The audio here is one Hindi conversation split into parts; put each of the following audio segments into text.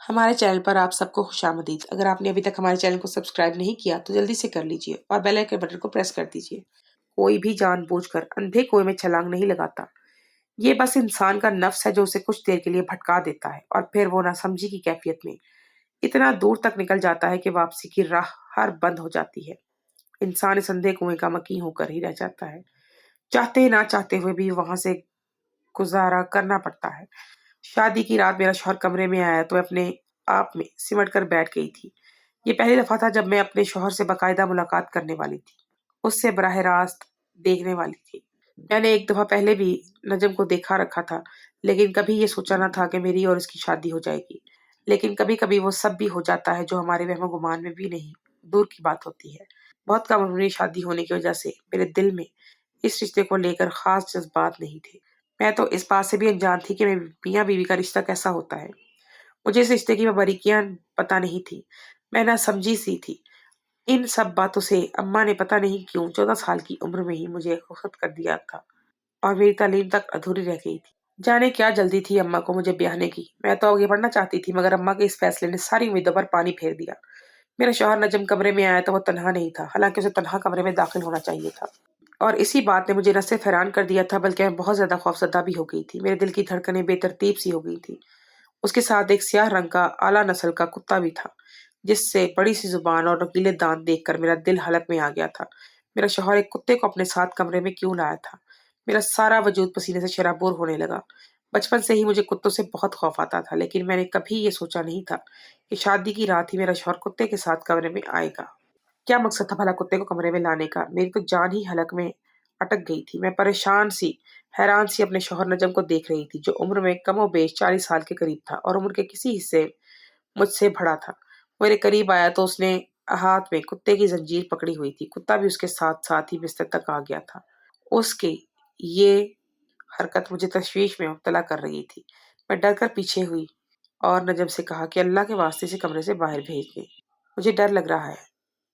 हमारे चैनल पर आप सबको खुशामदीद। अगर आपने अभी तक हमारे चैनल को सब्सक्राइब नहीं किया तो जल्दी से कर लीजिए और बेल आइकन बटन को प्रेस कर दीजिए। कोई भी जानबूझकर अंधे कुएं में छलांग नहीं लगाता। ये बस इंसान का नफ्स है जो उसे कुछ देर के लिए भटका देता है और फिर वो नासमझी की कैफियत में इतना दूर तक निकल जाता है कि वापसी की राह हर बंद हो जाती है। इंसान इस अंधे कुएं का मकीन होकर ही रह जाता है। चाहते ना चाहते हुए भी वहां से गुजारा करना पड़ता है। शादी की रात मेरा शौहर कमरे में आया तो मैं अपने आप में सिमट कर बैठ गई थी। ये पहली दफा था जब मैं अपने शौहर से बाकायदा मुलाकात करने वाली थी, उससे बराह रास्त देखने वाली थी। मैंने एक दफा पहले भी नजम को देखा रखा था, लेकिन कभी ये सोचा ना था कि मेरी और इसकी शादी हो जाएगी। लेकिन कभी कभी वो सब भी हो जाता है जो हमारे वहमो गुमान में भी नहीं दूर की बात होती है। बहुत कम उम्र में शादी होने की वजह से मेरे दिल में इस रिश्ते को लेकर खास जज्बात नहीं थे। मैं तो इस बात से भी अनजान थी कि मियाँ बीवी का रिश्ता कैसा होता है। मुझे इस रिश्ते की बारीकियां पता नहीं थी। मैं ना समझी सी थी। इन सब बातों से अम्मा ने पता नहीं क्यों 14 साल की उम्र में ही मुझे रुखसत कर दिया था और मेरी तालीम तक अधूरी रह गई थी। जाने क्या जल्दी थी अम्मा को मुझे ब्याहने की। मैं तो आगे बढ़ना चाहती थी, मगर अम्मा के इस फैसले ने सारी उम्मीदों पर पानी फेर दिया। मेरा शौहर नजम कमरे में आया तो वो तन्हा नहीं था, हालांकि उसे तन्हा कमरे में दाखिल होना चाहिए था। और इसी बात ने मुझे न सिर्फ हैरान कर दिया था, बल्कि मैं बहुत ज्यादा खौफजदा भी हो गई थी। मेरे दिल की धड़कनें बेतरतीब सी हो गई थी। उसके साथ एक स्याह रंग का आला नस्ल का कुत्ता भी था, जिससे बड़ी सी जुबान और नुकीले दांत देखकर मेरा दिल हलक में आ गया था। मेरा शौहर एक कुत्ते को अपने साथ कमरे में क्यों लाया था? मेरा सारा वजूद पसीने से शराबोर होने लगा। बचपन से ही मुझे कुत्तों से बहुत खौफ आता था, लेकिन मैंने कभी ये सोचा नहीं था कि शादी की रात ही मेरा शौहर कुत्ते के साथ कमरे में आएगा। क्या मकसद था भला कुत्ते को कमरे में लाने का? मेरी तो जान ही हलक में अटक गई थी। मैं परेशान सी, हैरान सी अपने शौहर नजम को देख रही थी, जो उम्र में कमोबेश 40 साल के करीब था और उम्र के किसी हिस्से मुझसे बड़ा था। मेरे करीब आया तो उसने हाथ में कुत्ते की जंजीर पकड़ी हुई थी। कुत्ता भी उसके साथ साथ ही बिस्तर तक आ गया था। उसकी ये हरकत मुझे तशवीश में मुब्तला कर रही थी। मैं डर कर पीछे हुई और नजम से कहा कि अल्लाह के वास्ते से कमरे से बाहर भेज दें। मुझे डर लग रहा है।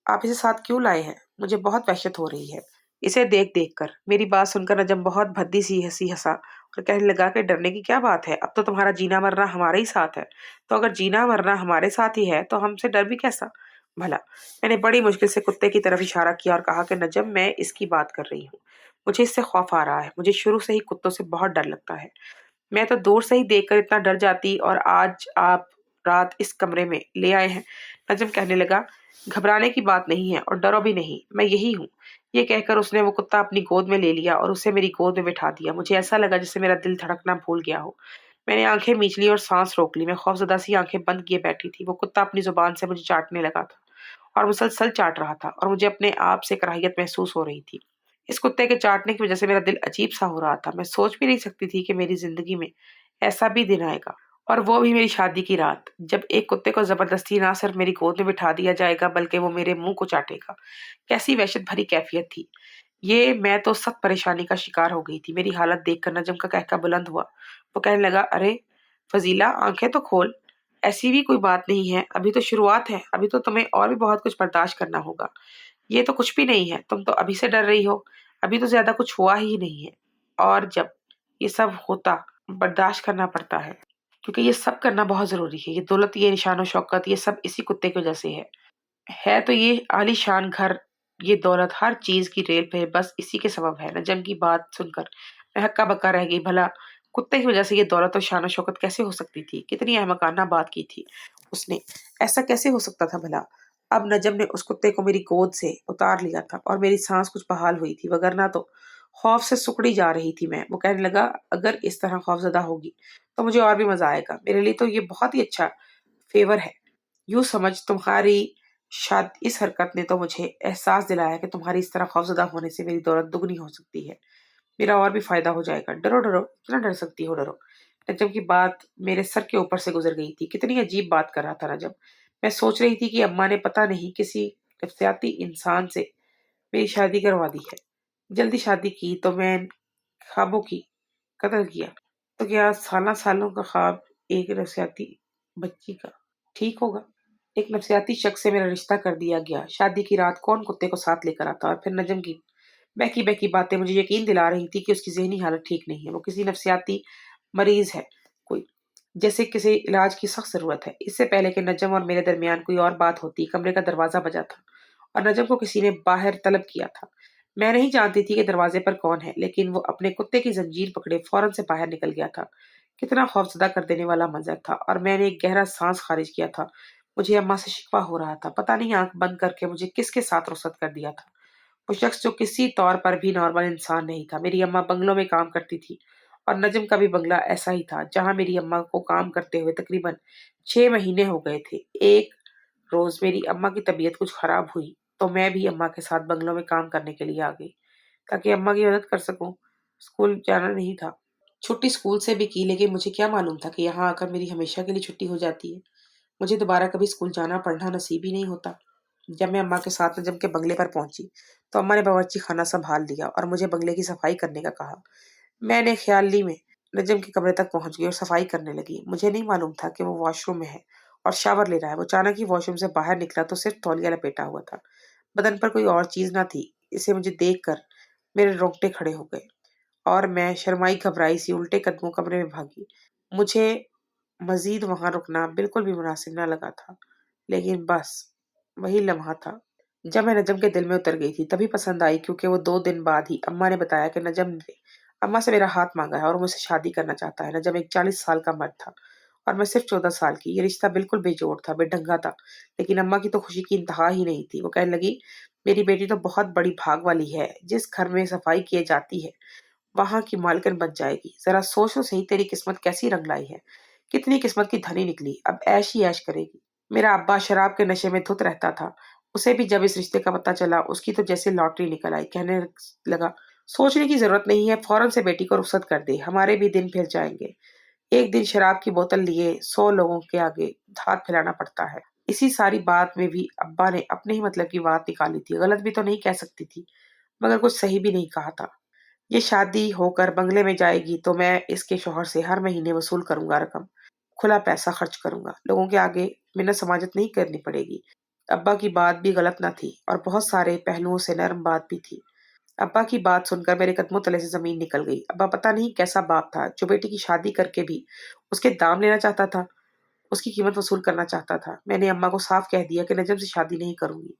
आप इसे साथ क्यों लाए हैं? मुझे बहुत वहशत हो रही है इसे देख देख कर। मेरी बात सुनकर नजम बहुत भद्दी सी हंसी हंसा और कहने लगा कि डरने की क्या बात है, अब तो तुम्हारा जीना मरना हमारे ही साथ है। तो अगर जीना मरना हमारे साथ ही है तो हमसे डर भी कैसा भला? मैंने बड़ी मुश्किल से कुत्ते की तरफ इशारा किया और कहा कि नजम, मैं इसकी बात कर रही हूँ। मुझे इससे खौफ आ रहा है। मुझे शुरू से ही कुत्तों से बहुत डर लगता है। मैं तो दूर से ही देखकर इतना डर जाती, और आज आप रात इस कमरे में ले आए हैं। नजम कहने लगा, घबराने की बात नहीं है और डरो भी नहीं, मैं यही हूँ। ये कहकर उसने वो कुत्ता अपनी गोद में ले लिया और उसे मेरी गोद में बिठा दिया। मुझे ऐसा लगा जैसे मेरा दिल धड़कना भूल गया हो। मैंने आंखें मीच ली और सांस रोक ली। मैं खौफजदा सी आंखें बंद किए बैठी थी। वो कुत्ता अपनी जुबान से मुझे चाटने लगा था और मुसलसल चाट रहा था, और मुझे अपने आप से कराहियत महसूस हो रही थी। इस कुत्ते के चाटने की वजह से मेरा दिल अजीब सा हो रहा था। मैं सोच भी नहीं सकती थी कि मेरी जिंदगी में ऐसा भी दिन आएगा, और वो भी मेरी शादी की रात, जब एक कुत्ते को जबरदस्ती ना सिर्फ मेरी गोद में बिठा दिया जाएगा बल्कि वो मेरे मुंह को चाटेगा। कैसी वहशत भरी कैफियत थी ये! मैं तो सख्त परेशानी का शिकार हो गई थी। मेरी हालत देखकर नजम का कहका बुलंद हुआ। वो कहने लगा, अरे फजीला, आंखें तो खोल। ऐसी भी कोई बात नहीं है, अभी तो शुरुआत है। अभी तो तुम्हें और भी बहुत कुछ बर्दाश्त करना होगा। ये तो कुछ भी नहीं है, तुम तो अभी से डर रही हो। अभी तो ज्यादा कुछ हुआ ही नहीं है, और जब ये सब होता बर्दाश्त करना पड़ता है, क्योंकि ये सब करना बहुत जरूरी है। ये दौलत, ये निशान शौकत, ये सब इसी कुत्ते की वजह से है तो ये आलीशान घर, ये दौलत, हर चीज की रेल पे बस इसी के सबब है। नजम की बात सुनकर मैं हक्का बक्का रह गई। भला कुत्ते की वजह से ये दौलत और शान शौकत कैसे हो सकती थी? कितनी अहमकाना बात की थी उसने। ऐसा कैसे हो सकता था भला? अब नजम ने उस कुत्ते को मेरी गोद से उतार लिया था और मेरी सांस कुछ बहाल हुई थी, वगरना तो खौफ से सुकड़ी जा रही थी मैं। वो कहने लगा, अगर इस तरह खौफजदा होगी तो मुझे और भी मजा आएगा। मेरे लिए तो ये बहुत ही अच्छा फेवर है। यूँ समझ, तुम्हारी शायद इस हरकत ने तो मुझे एहसास दिलाया कि तुम्हारी इस तरह खौफज़दा होने से मेरी दौलत दुगनी हो सकती है। मेरा और भी फ़ायदा हो जाएगा। डरो, डरो, इतना डर सकती हो, डरो। नजम की बात मेरे सर के ऊपर से गुज़र गई थी। कितनी अजीब बात कर रहा था नजम। मैं सोच रही थी कि अम्मा ने पता नहीं किसी नफ्सियाती इंसान से मेरी शादी करवा दी है। जल्दी शादी की तो मैं ख्वाबों की कत्ल किया, तो क्या सालों सालों का ख्वाब एक नफ्सियाती बच्ची का ठीक होगा? एक नफ्सियाती शख्स से मेरा रिश्ता कर दिया गया। शादी की रात कौन कुत्ते को साथ लेकर आता? और फिर नजम की बहकी-बहकी बातें मुझे यकीन दिला रही थी कि उसकी ज़हनी हालत ठीक नहीं है। वो किसी नफ्सियाती मरीज़ है कोई। जैसे किसी इलाज की सख्त ज़रूरत है। इससे पहले कि नजम और मेरे दरमियान कोई और बात होती, कमरे का दरवाज़ा बजा था और नजम को किसी ने बाहर तलब किया था। मैं नहीं जानती थी कि दरवाजे पर कौन है, लेकिन वो अपने कुत्ते की जंजीर पकड़े फ़ौरन से बाहर निकल गया था। कितना खौफ़ज़दा कर देने वाला मंज़र था और मैंने एक गहरा साँस ख़ारिज किया था। मुझे अम्मा से शिकवा हो रहा था। पता नहीं आँख बंद करके मुझे किसके साथ रुख़सत कर दिया था। वो शख्स जो किसी तौर पर भी नॉर्मल इंसान नहीं था। मेरी अम्मा बंगलों में काम करती थी और नजम का भी बंगला ऐसा ही था, जहाँ मेरी अम्मा को काम करते हुए तकरीबन 6 महीने हो गए थे। एक रोज़ मेरी अम्मा की तबीयत कुछ खराब हुई, तो मैं भी अम्मा के साथ बंगलों में काम करने के लिए आ गई, ताकि अम्मा की मदद कर सकूँ। स्कूल जाना नहीं था। छुट्टी स्कूल से भी की, लेकिन मुझे क्या मालूम था कि यहाँ आकर मेरी हमेशा के लिए छुट्टी हो जाती है। मुझे दोबारा कभी स्कूल जाना पढ़ना नसीब ही नहीं होता। जब मैं अम्मा के साथ नजम के बंगले पर पहुंची, तो अम्मा ने बावर्ची खाना संभाल लिया और मुझे बंगले की सफाई करने का कहा। मैंने ख्याली में नजम के कमरे तक पहुंच गई और सफाई करने लगी। मुझे नहीं मालूम था कि वो वॉशरूम में है और शावर ले रहा है। वो अचानक ही वॉशरूम से बाहर निकला तो सिर्फ तौलिया लपेटा हुआ था। बदन पर कोई और चीज ना थी। इसे मुझे देखकर मेरे रोंगटे खड़े हो गए और मैं शर्माई घबराई सी उल्टे कदमों कमरे में भागी। मुझे मजीद वहां रुकना बिल्कुल भी मुनासिब न लगा था, लेकिन बस वही लम्हा था जब मैं नजम के दिल में उतर गई थी। तभी पसंद आई, क्योंकि वो 2 दिन बाद ही अम्मा ने बताया कि नजम ने अम्मा से मेरा हाथ मांगा है और मुझसे शादी करना चाहता है। नजम एक 40 साल का मर्द था और मैं सिर्फ 14 साल की। ये रिश्ता बिल्कुल बेजोड़ था, बेढंगा था, लेकिन अम्मा की तो खुशी की इंतहा ही नहीं थी। वो कहने लगी, मेरी बेटी तो बहुत बड़ी भाग वाली है, जिस घर में सफाई की जाती है वहां की मालकिन बन जाएगी। जरा सोच तो सही, तेरी किस्मत कैसी रंग लाई है। कितनी किस्मत की धनी निकली, अब ऐश ही ऐश करेगी। मेरा अब्बा शराब के नशे में धुत रहता था। उसे भी जब इस रिश्ते का पता चला, उसकी तो जैसे लॉटरी निकल आई। कहने लगा, सोचने की जरूरत नहीं है, फौरन से बेटी को रुखसत कर दे, हमारे भी दिन फिर जाएंगे। एक दिन शराब की बोतल लिए 100 लोगों के आगे हाथ फैलाना पड़ता है। इसी सारी बात में भी अब्बा ने अपने ही मतलब की बात निकाली थी। गलत भी तो नहीं कह सकती थी, मगर कुछ सही भी नहीं कहा था। ये शादी होकर बंगले में जाएगी तो मैं इसके शौहर से हर महीने वसूल करूंगा रकम। खुला पैसा खर्च करूंगा। लोगों के आगे मिन्नत समाजत नहीं करनी पड़ेगी। अब्बा की बात भी गलत ना थी और बहुत सारे पहलुओं से नर्म बात भी थी। अब्बा की बात सुनकर मेरे कदमों तले से जमीन निकल गई। अब्बा पता नहीं कैसा बाप था, जो बेटी की शादी करके भी उसके दाम लेना चाहता था, उसकी कीमत वसूल करना चाहता था। मैंने अम्मा को साफ कह दिया कि नजम से शादी नहीं करूंगी।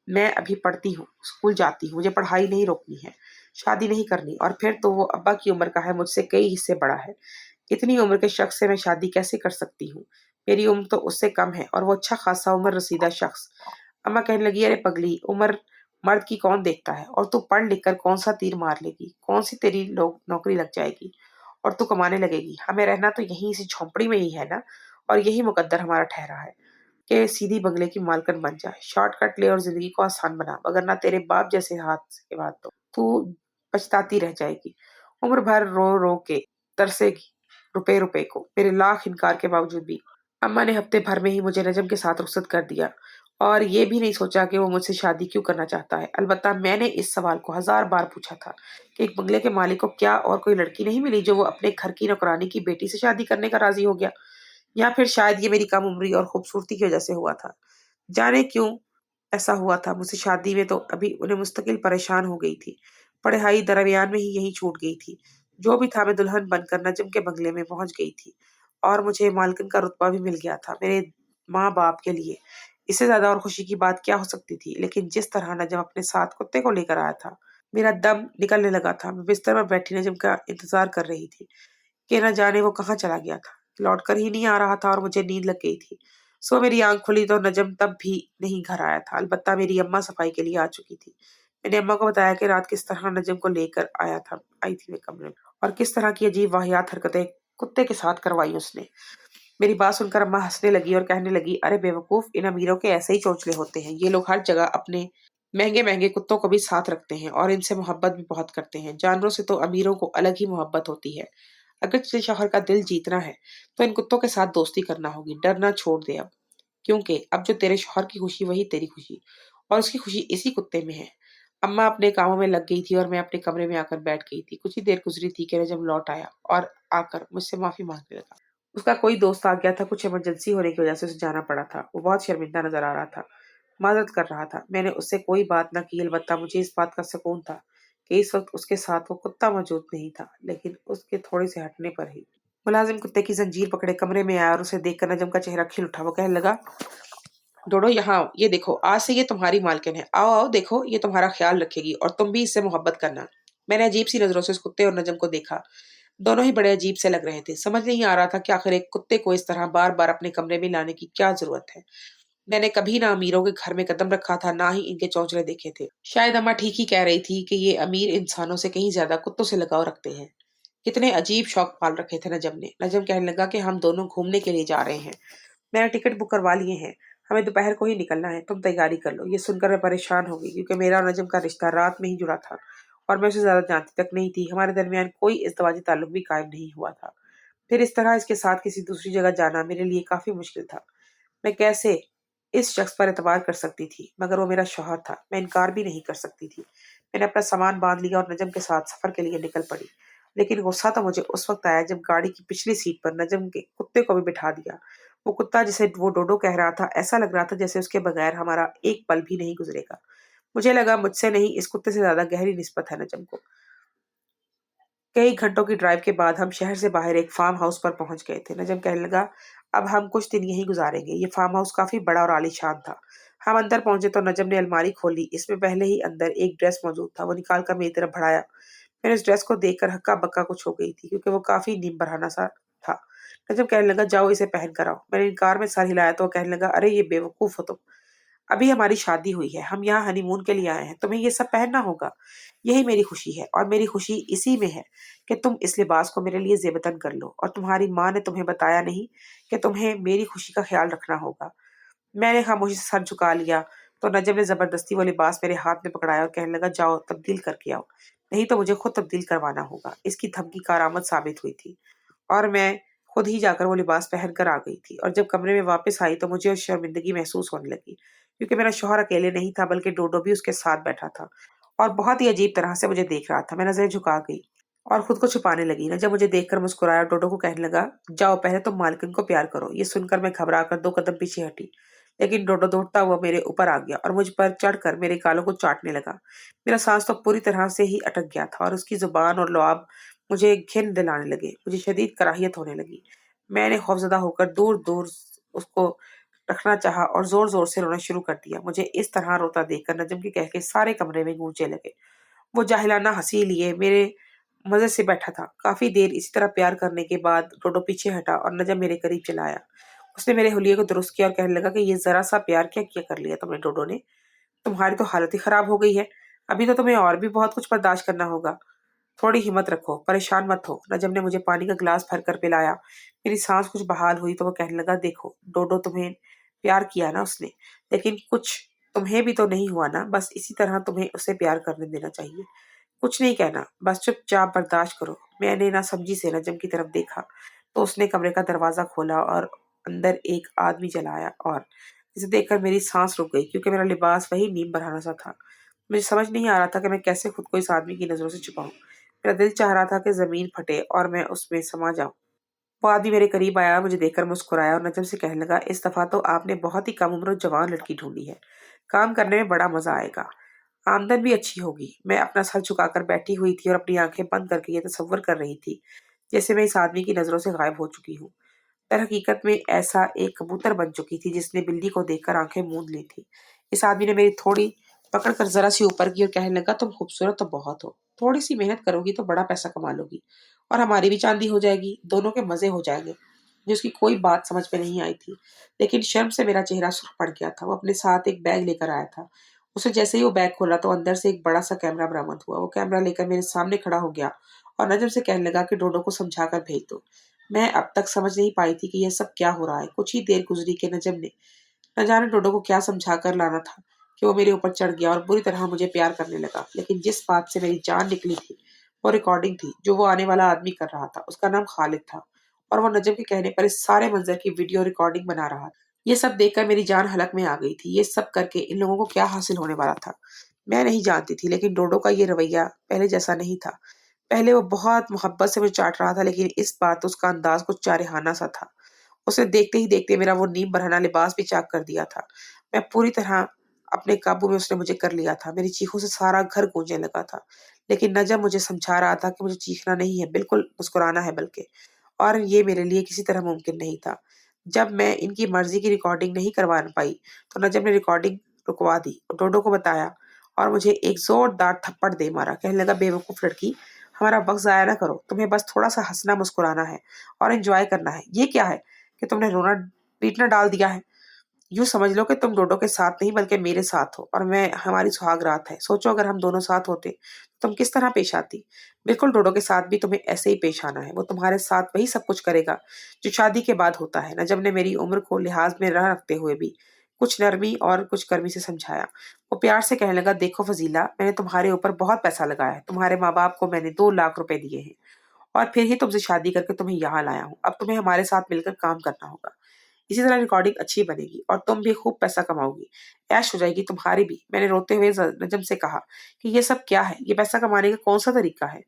मैं अभी पढ़ती हूँ, स्कूल जाती हूँ, मुझे पढ़ाई नहीं रोकनी है, शादी नहीं करनी। और फिर तो वो अब्बा की उम्र का है, मुझसे कई हिस्से बड़ा है। इतनी उम्र के शख्स से मैं शादी कैसे कर सकती हूँ? मेरी उम्र तो उससे कम है और वो अच्छा खासा उम्र रसीदा शख्स। अम्मा कहने लगी, अरे पगली, उम्र मर्द की कौन देखता है, और तू पढ़ लिख कर कौन सा तीर मार लेगी, कौन सी तेरी लोग नौकरी लग जाएगी और तू कमाने लगेगी। हमें रहना तो यहीं इसी झोंपड़ी में ही है ना, और यही मुकद्दर हमारा ठहरा है कि सीधी बंगले की मालकिन बन जाए, शॉर्टकट ले और जिंदगी को आसान बना, वगरना तेरे बाप जैसे हाथ के बाद तो तू पछताती रह जाएगी। उम्र भर रो रो के तरसेगी रुपए रुपए को। मेरे लाख इनकार के बावजूद भी अम्मा ने हफ्ते भर में ही मुझे नजम के साथ रुखसत कर दिया और ये भी नहीं सोचा कि वो मुझसे शादी क्यों करना चाहता है। अलबत्ता मैंने इस सवाल को 1000 बार पूछा था कि एक बंगले के मालिक को क्या और कोई लड़की नहीं मिली जो वो अपने घर की नौकरानी की बेटी से शादी करने का राजी हो गया, या फिर शायद ये मेरी कम उम्री और खूबसूरती की वजह से हुआ था। जाने क्यों ऐसा हुआ था। मुझसे शादी में तो अभी उन्हें मुस्तकिल परेशान हो गई थी। पढ़ाई दरमियान में ही यहीं छूट गई थी। जो भी था, मैं दुल्हन बनकर नजम के बंगले में पहुंच गई थी और मुझे मालकिन का रुतबा भी मिल गया था। मेरे माँ बाप के लिए इससे ज्यादा और खुशी की बात क्या हो सकती थी। लेकिन जिस तरह नजम अपने साथ कुत्ते को लेकर आया था, मेरा दम निकलने लगा था। मैं बिस्तर पर बैठी नजम का इंतजार कर रही थी कि न जाने वो कहाँ चला गया था। लौट कर ही नहीं आ रहा था और मुझे नींद लग गई थी। सो मेरी आंख खुली तो नजम तब भी नहीं घर आया था। अलबत्ता मेरी अम्मा सफाई के लिए आ चुकी थी। मैंने अम्मा को बताया कि रात किस तरह नजम को लेकर आई थी मैं कमरे में, और किस तरह की अजीब वाहियात हरकतें कुत्ते के साथ करवाई उसने। मेरी बात सुनकर अम्मा हंसने लगी और कहने लगी, अरे बेवकूफ, इन अमीरों के ऐसे ही चोचले होते हैं। ये लोग हर जगह अपने महंगे महंगे कुत्तों को भी साथ रखते हैं और इनसे मोहब्बत भी बहुत करते हैं। जानवरों से तो अमीरों को अलग ही मोहब्बत होती है। अगर तुझे शौहर का दिल जीतना है तो इन कुत्तों के साथ दोस्ती करना होगी। डरना छोड़ दे अब, क्योंकि अब जो तेरे शौहर की खुशी वही तेरी खुशी, और उसकी खुशी इसी कुत्ते में है। अम्मा अपने कामों में लग गई थी और मैं अपने कमरे में आकर बैठ गई थी। कुछ ही देर गुजरी थी कि जब लौट आया और आकर मुझसे माफी मांगने लगा। उसका कोई दोस्त आ गया था, कुछ इमरजेंसी होने की वजह से उसे जाना पड़ा था। वो बहुत शर्मिंदा नजर आ रहा था, माजरत कर रहा था। मैंने उससे कोई बात न की। अलबत्ता मुझे इस बात का सुकून था कि इस वक्त उसके साथ वो कुत्ता मौजूद नहीं था, लेकिन उसके थोड़े से हटने पर ही मुलाजिम कुत्ते की जंजीर पकड़े कमरे में आया और उसे देखकर नजम का चेहरा खिल उठा। वो कहने लगा, डोडो यहाँ आओ, ये देखो आज से ये तुम्हारी मालकिन है। आओ आओ देखो, ये तुम्हारा ख्याल रखेगी और तुम भी इससे मोहब्बत करना। मैंने अजीब सी नजरों से उस कुत्ते और नजम को देखा। दोनों ही बड़े अजीब से लग रहे थे। समझ नहीं आ रहा था कि आखिर एक कुत्ते को इस तरह बार बार अपने कमरे में लाने की क्या जरूरत है। मैंने कभी ना अमीरों के घर में कदम रखा था, ना ही इनके चौंचले देखे थे। शायद अम्मा ठीक ही कह रही थी कि ये अमीर इंसानों से कहीं ज्यादा कुत्तों से लगाव रखते हैं। कितने अजीब शौक पाल रखे थे नजम ने। नजम कहने लगा कि हम दोनों घूमने के लिए जा रहे हैं। मैंने टिकट बुक करवा लिए हैं। हमें दोपहर को ही निकलना है। तुम तैयारी कर लो। ये सुनकर मैं परेशान हो गई क्योंकि मेरा और नजम का रिश्ता रात में ही जुड़ा था और मैं उसे ज्यादा जानती तक नहीं थी। हमारे दरमियान कोई इज़्दवाजी ताल्लुक भी कायम नहीं हुआ था। फिर इस तरह इसके साथ किसी दूसरी जगह जाना मेरे लिए काफी मुश्किल था। मैं कैसे इस शख्स पर एतबार कर सकती थी, मगर वो मेरा शौहर था। मैं इनकार भी नहीं कर सकती थी। मैंने अपना सामान बांध लिया और नजम के साथ सफर के लिए निकल पड़ी। लेकिन गुस्सा तो मुझे उस वक्त आया जब गाड़ी की पिछली सीट पर नजम के कुत्ते को भी बिठा दिया। वो कुत्ता जिसे वो डोडो कह रहा था, ऐसा लग रहा था जैसे उसके बगैर हमारा एक पल भी नहीं गुजरेगा। मुझे लगा मुझसे नहीं, इस कुत्ते से ज्यादा गहरी निस्बत है नजम को। कई घंटों की ड्राइव के बाद हम शहर से बाहर एक फार्म हाउस पर पहुंच गए थे। नजम कहने लगा, अब हम कुछ दिन यहीं गुजारेंगे। ये फार्म हाउस काफी बड़ा और आलीशान था। हम अंदर पहुंचे तो नजम ने अलमारी खोली। इसमें पहले ही अंदर एक ड्रेस मौजूद था। वो निकाल कर मेरी तरफ बढ़ाया। मैंने उस ड्रेस को देखकर हक्का बक्का कुछ हो गई थी क्योंकि वो काफी नीम बरहाना सा था। नजम कहने लगा, जाओ इसे पहन कर आओ। मैंने इनकार में सर हिलाया तो वो कहने लगा, अरे ये बेवकूफ हो तुम। अभी हमारी शादी हुई है। हम यहाँ हनीमून के लिए आए हैं। तुम्हें ये सब पहनना होगा। यही मेरी खुशी है और मेरी खुशी इसी में है कि तुम इस लिबास को मेरे लिए ज़ेबतन कर लो। और तुम्हारी माँ ने तुम्हें बताया नहीं कि तुम्हें मेरी खुशी का ख्याल रखना होगा। मैंने खामोशी से सर झुका लिया तो नजम ने जबरदस्ती वो लिबास मेरे हाथ में पकड़ाया और कहने लगा, जाओ तब्दील करके आओ, नहीं तो मुझे खुद तब्दील करवाना होगा। इसकी धमकी कारआमद साबित हुई थी और मैं खुद ही जाकर वो लिबास पहन कर आ गई थी। और जब कमरे में वापस आई तो मुझे शर्मिंदगी महसूस होने लगी क्योंकि मेरा शौहर अकेले नहीं था बल्कि डोडो भी उसके साथ बैठा था और बहुत ही अजीब तरह से मुझे देख रहा था। मैं नजरें झुका गई और खुद को छुपाने लगी। नजर मुझे देखकर मुस्कुराया और डोडो को कहने लगा, जाओ पहले तुम मालकिन को प्यार करो। ये सुनकर मैं घबरा कर 2 कदम पीछे हटी। लेकिन डोडो दौड़ता हुआ मेरे ऊपर आ गया और मुझ पर चढ़कर मेरे गालों को चाटने लगा। मेरा सांस तो पूरी तरह से ही अटक गया था और उसकी जुबान और लुआब मुझे घिन दिलाने लगे। मुझे शदीद कराहियत होने लगी। मैंने खौफजदा होकर दूर दूर उसको रखना चाहा और जोर जोर से रोना शुरू कर दिया। मुझे इस तरह रोता देखकर नजम के कहके सारे कमरे में गूंजने लगे। वो जाहिलाना हंसी लिए मेरे मजे से बैठा था। काफी देर इसी तरह प्यार करने के बाद डोडो पीछे हटा और नजम मेरे करीब चला आया। उसने मेरे हुलिये को दुरुस्त किया और कहने लगा कि ये जरा सा प्यार क्या किया कर लिया तुमने डोडो ने। तुम्हारी तो हालत ही खराब हो गई है। अभी तो तुम्हें और भी बहुत कुछ बर्दाश्त करना होगा। थोड़ी हिम्मत रखो, परेशान मत हो। नजम ने मुझे पानी का गिलास भरकर पिलाया। मेरी सांस कुछ बहाल हुई तो वो कहने लगा, देखो डोडो तुम्हें प्यार किया ना उसने, लेकिन कुछ तुम्हें भी तो नहीं हुआ ना। बस इसी तरह तुम्हें उसे प्यार करने देना चाहिए। कुछ नहीं कहना, बस चुपचाप बर्दाश्त करो। मैंने ना समझी से नजम की तरफ देखा तो उसने कमरे का दरवाजा खोला और अंदर एक आदमी चला आया और जिसे देखकर मेरी सांस रुक गई क्योंकि मेरा लिबास वही नीम बरहाना सा था। मुझे समझ नहीं आ रहा था कि मैं कैसे खुद को इस आदमी की नजरों से छुपाऊं। मेरा दिल चाह रहा था कि जमीन फटे और मैं उसमें समा जाऊं। वो आदमी मेरे करीब आया, मुझे देखकर मुस्कुराया और नजम से कहने लगा, इस दफा तो आपने बहुत ही कम उम्र और जवान लड़की ढूंढी है। काम करने में बड़ा मजा आएगा, आमदन भी अच्छी होगी। मैं अपना सर झुकाकर बैठी हुई थी और अपनी आंखें बंद करके ये तसव्वुर कर रही थी जैसे मैं इस आदमी की नजरों से गायब हो चुकी हूँ। दर हकीकत में ऐसा एक कबूतर बन चुकी थी जिसने बिल्ली को देखकर आंखें मूंद ली थी। इस आदमी ने मेरी थोड़ी पकड़कर जरा सी ऊपर की और कहने लगा, तुम खूबसूरत तो बहुत हो। थोड़ी सी मेहनत करोगी तो बड़ा पैसा कमा लोगी और हमारी भी चांदी हो जाएगी, दोनों के मजे हो जाएंगे। मुझे उसकी कोई बात समझ में नहीं आई थी, लेकिन शर्म से मेरा चेहरा सुर्ख पड़ गया था। वो अपने साथ एक बैग लेकर आया था। उसे जैसे ही वो बैग खोला तो अंदर से एक बड़ा सा कैमरा बरामद हुआ। वो कैमरा लेकर मेरे सामने खड़ा हो गया और नजर से कहने लगा कि डोडो को समझा कर भेज दो। मैं अब तक समझ नहीं पाई थी कि यह सब क्या हो रहा है। कुछ ही देर गुजरी के नजम ने न जाने डोडो को क्या समझा कर लाना था कि वो मेरे ऊपर चढ़ गया और बुरी तरह मुझे प्यार करने लगा। लेकिन जिस बात से मेरी जान निकली थी वो रिकॉर्डिंग थी जो वो आने वाला आदमी कर रहा था। उसका नाम खालिद था और वो नजम के कहने पर इस सारे मंजर की वीडियो रिकॉर्डिंग बना रहा था। ये सब देखकर मेरी जान हलक में आ गई थी। ये सब करके इन लोगों को क्या हासिल होने वाला था मैं नहीं जानती थी, लेकिन डोडो का ये रवैया पहले जैसा नहीं था। पहले वो बहुत मोहब्बत से मुझे चाट रहा था, लेकिन इस बार तो उसका अंदाज कुछ चारेहाना सा था। उसे देखते ही देखते मेरा वो नीम बरहना लिबास भी चाक कर दिया था। मैं पूरी तरह अपने काबू में उसने मुझे कर लिया था। मेरी चीखों से सारा घर गूंजने लगा था, लेकिन नजम मुझे समझा रहा था कि मुझे चीखना नहीं है, बिल्कुल मुस्कुराना है बल्कि। और ये मेरे लिए किसी तरह मुमकिन नहीं था। जब मैं इनकी मर्जी की रिकॉर्डिंग नहीं करवा पाई तो नजम ने रिकॉर्डिंग रुकवा दी और डोडो को बताया और मुझे एक जोरदार थप्पड़ दे मारा। कहने लगा, बेवकूफ लड़की, हमारा वक्त जाया ना करो, तुम्हें बस थोड़ा सा हंसना मुस्कुराना है और एंजॉय करना है। ये क्या है कि तुमने रोना पीटना डाल दिया है? यूँ समझ लो कि तुम डोडो के साथ नहीं बल्कि मेरे साथ हो और मैं हमारी सुहाग रात है। सोचो अगर हम दोनों साथ होते तो तुम किस तरह पेश आती? बिल्कुल डोडो के साथ भी तुम्हें ऐसे ही पेश आना है। वो तुम्हारे साथ वही सब कुछ करेगा जो शादी के बाद होता है। नजम ने मेरी उम्र को लिहाज में रह रखते हुए भी कुछ नरमी और कुछ गर्मी से समझाया। वो प्यार से कहने लगा, देखो फजीला, मैंने तुम्हारे ऊपर बहुत पैसा लगाया है। तुम्हारे माँ बाप को मैंने 2 लाख रुपए दिए हैं और फिर ही तुमसे शादी करके तुम्हें यहाँ लाया हूँ। अब तुम्हें हमारे साथ मिलकर काम करना होगा। इसी तरह रिकॉर्डिंग अच्छी बनेगी और तुम भी खूब पैसा कमाओगी। ऐश हो जाएगी तुम्हारी भी। मैंने रोते हुए नजम से कहा कि ये सब क्या है? ये पैसा कमाने का कौन सा तरीका है?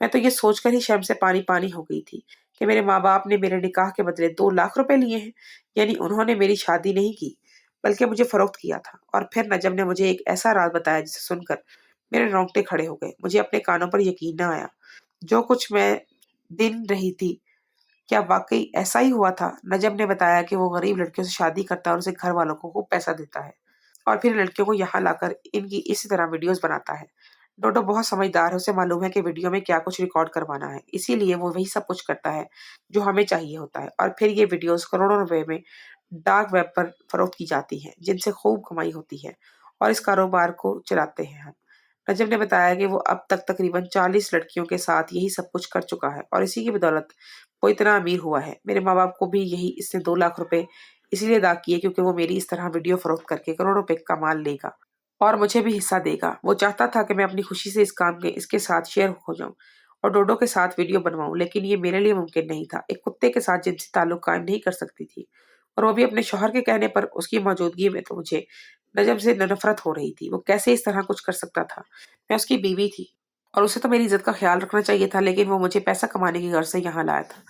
मैं तो ये सोचकर ही शर्म से पानी पानी हो गई थी कि मेरे माँ बाप ने मेरे निकाह के बदले 2 लाख रुपए लिए हैं। यानी उन्होंने मेरी शादी नहीं की बल्कि मुझे फरोख्त किया था। और फिर नजम ने मुझे एक ऐसा राज बताया जिसे सुनकर मेरे रोंगटे खड़े हो गए। मुझे अपने कानों पर यकीन न आया। जो कुछ मैं दिन रही थी, क्या वाकई ऐसा ही हुआ था? नजम ने बताया कि वो गरीब लड़कियों से शादी करता है और उसे घर वालों को खूब पैसा देता है और फिर लड़कियों को यहाँ लाकर इनकी इसी तरह वीडियोस बनाता है। डोडो बहुत समझदार है, उसे मालूम है कि वीडियो में क्या कुछ रिकॉर्ड करवाना है, इसीलिए वो वही सब कुछ करता है जो हमें चाहिए होता है। और फिर ये वीडियोस करोड़ों रुपए में डार्क वेब पर फरोख्त की जाती हैं, जिनसे खूब कमाई होती है और इस कारोबार को चलाते हैं हम। नजम ने बताया कि वो अब तक तकरीबन 40 लड़कियों के साथ यही सब कुछ कर चुका है और इसी की बदौलत वो इतना अमीर हुआ है। मेरे माँ बाप को भी यही इसने 2 लाख रुपए इसीलिए अदा किए क्योंकि वो मेरी इस तरह वीडियो फरोख्त करके करोड़ों रुपए का माल लेगा और मुझे भी हिस्सा देगा। वो चाहता था कि मैं अपनी खुशी से इस काम के इसके साथ शेयर हो जाऊं और डोडो के साथ वीडियो बनवाऊं, लेकिन ये मेरे लिए मुमकिन नहीं था। एक कुत्ते के साथ जिनसी ताल्लुक कायम नहीं कर सकती थी और वो भी अपने शौहर के कहने पर। उसकी मौजूदगी में तो मुझे नजम से नफरत हो रही थी। वो कैसे इस तरह कुछ कर सकता था? मैं उसकी बीवी थी और उसे तो मेरी इज्जत का ख्याल रखना चाहिए था, लेकिन वो मुझे पैसा कमाने की गर्ज से यहाँ लाया था।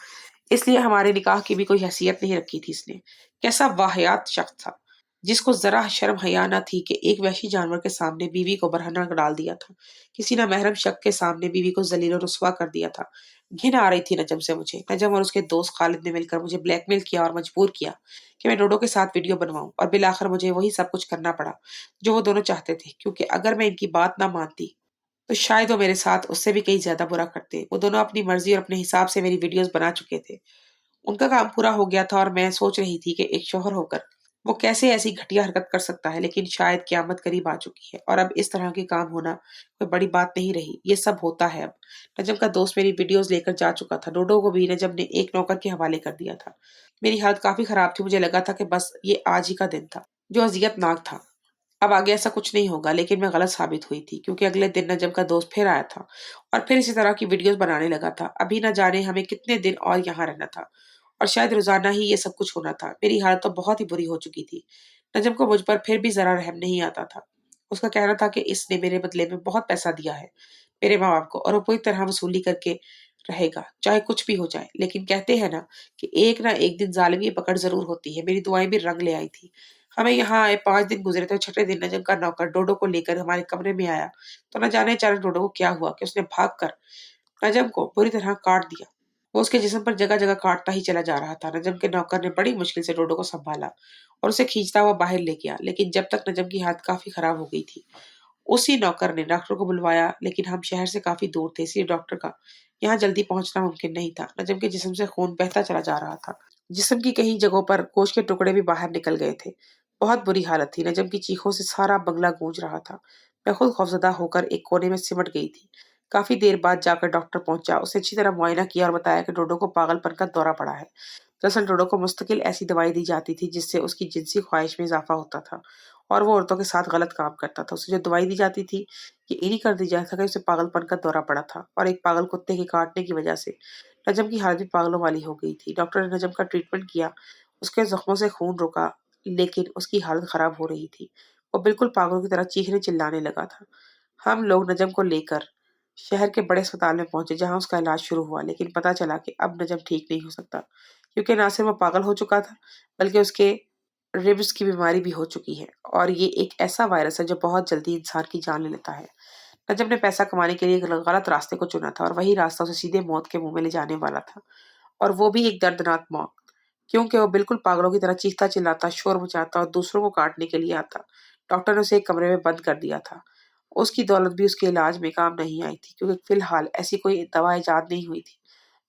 इसलिए हमारे निकाह की भी कोई हैसियत नहीं रखी थी इसने। कैसा वाहियात शख्स था जिसको जरा शर्म हया न थी कि एक वहशी जानवर के सामने बीवी को बरहना डाल दिया था। किसी ना महरम शख्स के सामने बीवी को जलील और रुस्वा कर दिया था। घिन आ रही थी नजम से मुझे। नजम और उसके दोस्त खालिद ने मिलकर मुझे ब्लैकमेल किया और मजबूर किया कि मैं डोडो के साथ वीडियो बनवाऊं और बिलाखिर मुझे वही सब कुछ करना पड़ा जो वो दोनों चाहते थे, क्योंकि अगर मैं इनकी बात ना मानती तो शायद वो मेरे साथ उससे भी कहीं ज्यादा बुरा करते। वो दोनों अपनी मर्जी और अपने हिसाब से मेरी वीडियोस बना चुके थे। उनका काम पूरा हो गया था और मैं सोच रही थी कि एक शौहर होकर वो कैसे ऐसी घटिया हरकत कर सकता है, लेकिन शायद क़यामत करीब आ चुकी है और अब इस तरह के काम होना कोई बड़ी बात नहीं रही। ये सब होता है अब। नजम का दोस्त मेरी वीडियोस लेकर जा चुका था। डोडो को भी नजम ने एक नौकर के हवाले कर दिया था। मेरी हालत काफी खराब थी। मुझे लगा था कि बस ये आज ही का दिन था जो अजियतनाक था। अब आगे ऐसा कुछ नहीं होगा, लेकिन मैं गलत साबित हुई थी क्योंकि अगले दिन नजम का दोस्त फिर आया था और फिर इसी तरह की वीडियोस बनाने लगा था। अभी न जाने हमें कितने दिन और यहाँ रहना था और शायद रोजाना ही ये सब कुछ होना था। मेरी हालत तो बहुत ही बुरी हो चुकी थी। नजम को मुझ पर फिर भी जरा रहम नहीं आता था। उसका कहना था कि इसने मेरे बदले में बहुत पैसा दिया है मेरे माँ बाप को और वो पूरी तरह वसूली करके रहेगा चाहे कुछ भी हो जाए। लेकिन कहते हैं ना कि एक ना एक दिन जालिम की पकड़ जरूर होती है। मेरी दुआएं भी रंग ले आई थी। हमें यहाँ आए 5 दिन गुजरे थे। छठे दिन नजम का नौकर डोडो को लेकर हमारे कमरे में आया तो न जाने अचानक डोडो को क्या हुआ कि उसने भाग कर नजम को बुरी तरह काट दिया। वो उसके जिस्म पर जगह जगह काटता ही चला जा रहा था। नजम के नौकर ने बड़ी मुश्किल से डोडो को संभाला और उसे खींचता हुआ बाहर ले गया, लेकिन जब तक नजम की हालत काफी खराब हो गई थी उसी नौकर ने डॉक्टर को बुलवाया। लेकिन हम शहर से काफी दूर थे, इसलिए डॉक्टर का यहाँ जल्दी पहुंचना मुमकिन नहीं था। नजम के जिस्म से खून बहता चला जा रहा था। जिस्म की कई जगहों पर गोश्त के टुकड़े भी बाहर निकल गए थे। बहुत बुरी हालत थी। नजम की चीखों से सारा बंगला गूंज रहा था। मैं खुद खौफजदा होकर एक कोने में सिमट गई थी। काफी देर बाद जाकर डॉक्टर पहुंचा। उसने अच्छी तरह मुआयना किया और बताया कि डोडो को पागलपन का दौरा पड़ा है। दरअसल डोडो को मुस्तकिल ऐसी दवाई दी जाती थी जिससे उसकी जिनसी ख्वाहिश में इजाफा होता था और वो औरतों के साथ गलत काम करता था। उसे जो दवाई दी जाती थी ये इन्हीं कर दी जाता था कि उसे पागलपन का दौरा पड़ा था और एक पागल कुत्ते के काटने की वजह से नजम की हालत भी पागलों वाली हो गई थी। डॉक्टर ने नजम का ट्रीटमेंट किया, उसके जख्मों से खून रुका, लेकिन उसकी हालत खराब हो रही थी। वो बिल्कुल पागलों की तरह चीखने चिल्लाने लगा था। हम लोग नजम को लेकर शहर के बड़े अस्पताल में पहुंचे जहां उसका इलाज शुरू हुआ, लेकिन पता चला कि अब नजम ठीक नहीं हो सकता क्योंकि ना सिर्फ वो पागल हो चुका था बल्कि उसके रिब्स की बीमारी भी हो चुकी है और ये एक ऐसा वायरस है जो बहुत जल्दी इंसान की जान ले लेता है। नजम ने पैसा कमाने के लिए गलत रास्ते को चुना था और वही रास्ता उसे सीधे मौत के मुंह में ले जाने वाला था। और वो भी एक दर्दनाक मौत, क्योंकि वो बिल्कुल पागलों की तरह चीखता-चिल्लाता, शोर मचाता और दूसरों को काटने के लिए आता। डॉक्टर ने उसे एक कमरे में बंद कर दिया था। उसकी दौलत भी उसके इलाज में काम नहीं आई थी, क्योंकि फिलहाल ऐसी कोई दवा इजाद नहीं हुई थी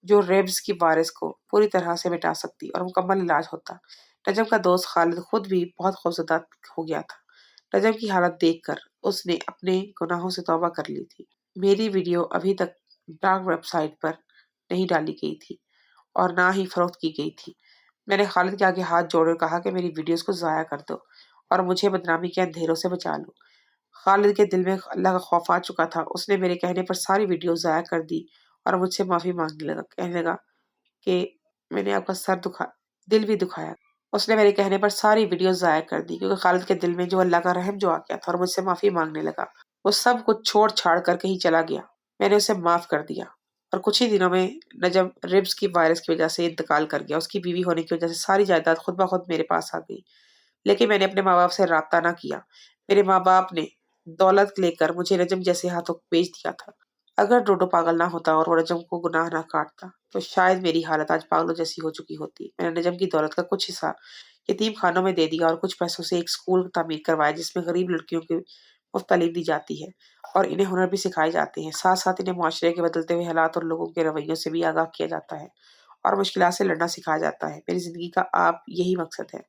जो रेब्स की वायरस को पूरी तरह से मिटा सकती और मुकम्मल इलाज होता। नजम का दोस्त खालिद खुद भी बहुत खौफजदा हो गया था। नजम की हालत देखकर उसने अपने गुनाहों से तौबा कर ली थी। मेरी वीडियो अभी तक डार्क वेबसाइट पर नहीं डाली गई थी और ना ही फरोख्त की गई थी। मैंने खालिद के आगे हाथ जोड़कर कहा कि मेरी वीडियोस को ज़ाया कर दो और मुझे बदनामी के अंधेरों से बचा लो। खालिद के दिल में अल्लाह का खौफ आ चुका था। उसने मेरे कहने पर सारी वीडियो ज़ाया कर दी और मुझसे माफ़ी मांगने लगा। कहने लगा कि मैंने आपका सर दुखा दिल भी दुखाया। उसने मेरे कहने पर सारी वीडियो ज़ाया कर दी, क्योंकि खालिद के दिल में जो अल्लाह का रहम जो आ गया था और मुझसे माफ़ी मांगने लगा। वो सब कुछ छोड़-छाड़ कर कहीं चला गया। मैंने उसे माफ़ कर दिया और कुछ ही दिनों में नजम रिब्स की वायरस की वजह से इंतकाल कर गया। उसकी बीवी होने की वजह से सारी जायदाद खुद ब खुद मेरे पास आ गई। लेकिन मैंने अपने माँ-बाप से राब्ता ना किया। मेरे माँ-बाप ने दौलत लेकर मुझे नजम जैसे हाथों बेच दिया था। अगर डोडो पागल ना होता और वो नजम को गुनाह ना काटता, तो शायद मेरी हालत आज पागलों जैसी हो चुकी होती। मैंने नजम की दौलत का कुछ हिस्सा यतीम खानों में दे दिया और कुछ पैसों से एक स्कूल तामीर करवाया जिसमें गरीब लड़कियों को मुफ्त तालीम दी जाती है और इन्हें हुनर भी सिखाए जाते हैं। साथ-साथ इन्हें मुआशरे के बदलते हुए हालात और लोगों के रवैयों से भी आगाह किया जाता है और मुश्किलात से लड़ना सिखाया जाता है। मेरी ज़िंदगी का आप यही मकसद है।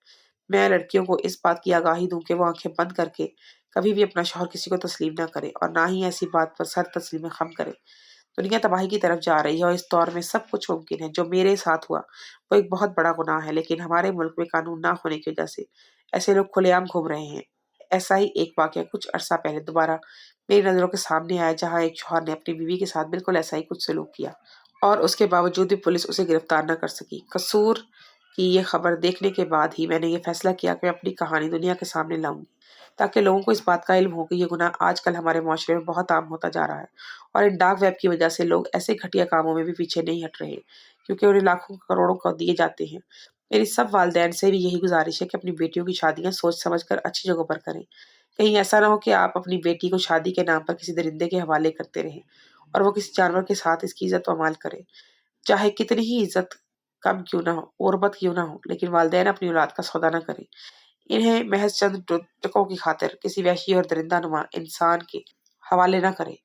मैं लड़कियों को इस बात की आगाही दूँ कि वो आँखें बंद करके कभी भी अपना शौहर किसी को तस्लीम ना करे और ना ही ऐसी बात पर सर तस्लीम ख़म करे। दुनिया तबाही की तरफ जा रही है और इस दौर में सब कुछ मुमकिन है। जो मेरे साथ हुआ, वो एक बहुत बड़ा गुनाह है, लेकिन हमारे मुल्क में कानून ना होने की वजह से ऐसे लोग खुलेआम घूम रहे हैं। ऐसा ही एक वाक़या कुछ अरसा पहले दोबारा मेरी नज़रों के सामने आया, जहाँ एक शौहर ने अपनी बीवी के साथ बिल्कुल ऐसा ही कुछ सलूक किया और उसके बावजूद भी पुलिस उसे गिरफ्तार न कर सकी। कसूर की ये खबर देखने के बाद ही मैंने ये फैसला किया कि मैं अपनी कहानी दुनिया के सामने लाऊँगी, ताकि लोगों को इस बात का इल्म हो कि ये गुनाह आजकल हमारे माशरे में बहुत आम होता जा रहा है और इन डार्क वेब की वजह से लोग ऐसे घटिया कामों में भी पीछे नहीं हट रहे, क्योंकि उन्हें लाखों करोड़ों का दिए जाते हैं। मेरी सब वालिदैन से भी यही गुज़ारिश है कि अपनी बेटियों की शादियाँ सोच समझ कर अच्छी जगहों पर करें। कहीं ऐसा ना हो कि आप अपनी बेटी को शादी के नाम पर किसी दरिंदे के हवाले करते रहें और वो किसी जानवर के साथ इसकी इज़्ज़त पामाल करे। चाहे कितनी ही इज़्ज़त कम क्यों ना हो, ग़ुरबत क्यों ना हो, लेकिन वालिदैन अपनी औलाद का सौदा ना करें। इन्हें महज़ चंद टकों की खातिर किसी वहशी और दरिंदा नुमा इंसान के हवाले ना करें।